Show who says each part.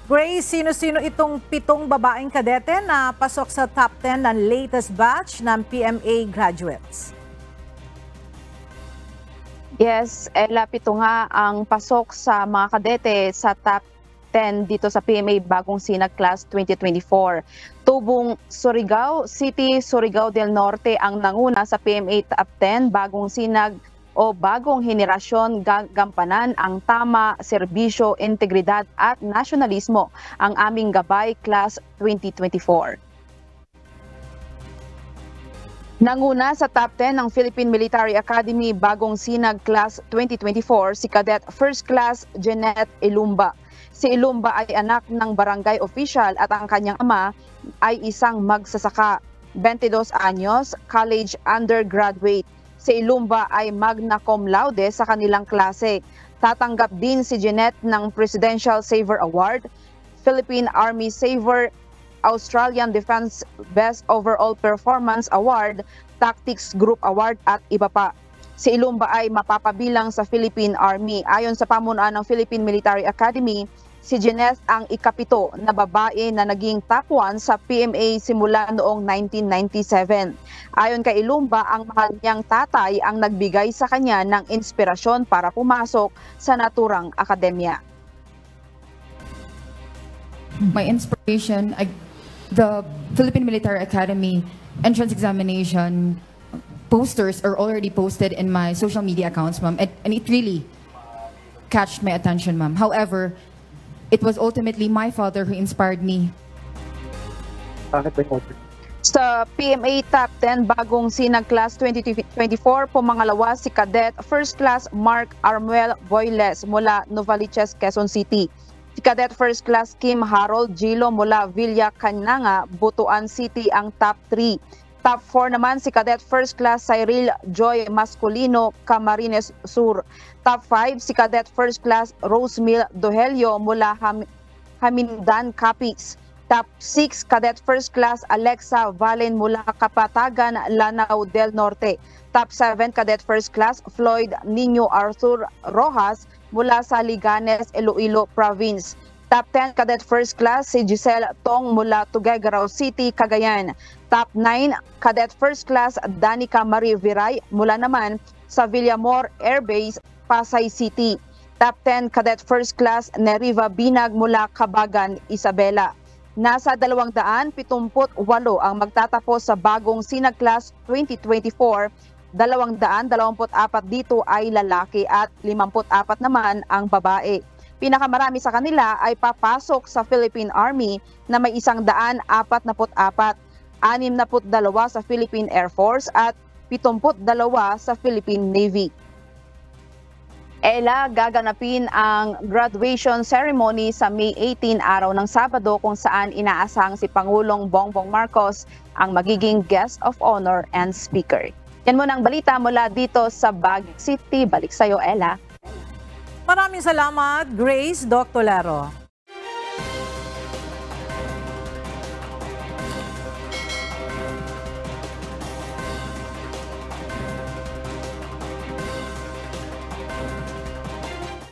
Speaker 1: Grace, sino-sino itong 7 babaeng kadete na pasok sa top 10 ng latest batch ng PMA graduates?
Speaker 2: Yes, Ella, 7 nga ang pasok sa mga kadete sa top 10 dito sa PMA Bagong Sinag Class 2024. Tubong Surigao City, Surigao del Norte ang nanguna sa PMA Top 10 Bagong Sinag o bagong henerasyon gagampanan ang tama, serbisyo, integridad at nasyonalismo ang aming gabay Class 2024. Nanguna sa top 10 ng Philippine Military Academy Bagong Sinag Class 2024 si Cadet First Class Jeanette Ilumba. Si Ilumba ay anak ng barangay official at ang kanyang ama ay isang magsasaka. 22 anyos, college undergraduate. Si Ilumba ay magna cum laude sa kanilang klase. Tatanggap din si Jeanette ng Presidential Saver Award, Philippine Army Saver, Australian Defense Best Overall Performance Award, Tactics Group Award at iba pa. Si Ilumba ay mapapabilang sa Philippine Army. Ayon sa pamunuan ng Philippine Military Academy, si Jeanette ang ika-7 na babae na naging top 1 sa PMA simula noong 1997. Ayon kay Ilumba, ang mahal niyang tatay ang nagbigay sa kanya ng inspirasyon para pumasok sa naturang akademya.
Speaker 3: My inspiration, the Philippine Military Academy entrance examination posters are already posted in my social media accounts, ma'am, and it really catched my attention, ma'am. However, it was ultimately my father who inspired me.
Speaker 2: Sa PMA Top 10 Bagong Sinag Class 2024, pumangalawa si Cadet First Class Mark Armuel Boyles mula Novaliches, Quezon City. Si Cadet First Class Kim Harold Gilo mula Villa Cananga, Butuan City ang top 3. Top 4 naman si Cadet First Class Cyril Joy Masculino, Camarines Sur. Top 5 si Cadet First Class Rosemil Dohelio mula Hamindan, Capiz. Top 6 Cadet First Class Alexa Valen mula Kapatagan, Lanao del Norte. Top 7 Cadet First Class Floyd Nino Arthur Rojas mula sa Liganes, Iloilo Province. Top 10 Cadet First Class si Giselle Tong mula Tuguegarao City, Cagayan. Top 9 Cadet First Class Danica Marie Viray mula naman sa Villamor Air Base, Pasay City. Top 10 Cadet First Class Neriva Binag mula Cabagan, Isabela. Nasa 278 ang magtatapos sa Bagong Sinag Class 2024. 224 dito ay lalaki at 54 naman ang babae. Pinakamarami sa kanila ay papasok sa Philippine Army na may 144, 62 sa Philippine Air Force at 72 sa Philippine Navy. Ella, gaganapin ang graduation ceremony sa May 18 araw ng Sabado kung saan inaasang si Pangulong Bongbong Marcos ang magiging guest of honor and speaker. Yan muna ang balita mula dito sa Baguio City. Balik sa'yo, Ella.
Speaker 1: Maraming salamat, Grace Doctolero.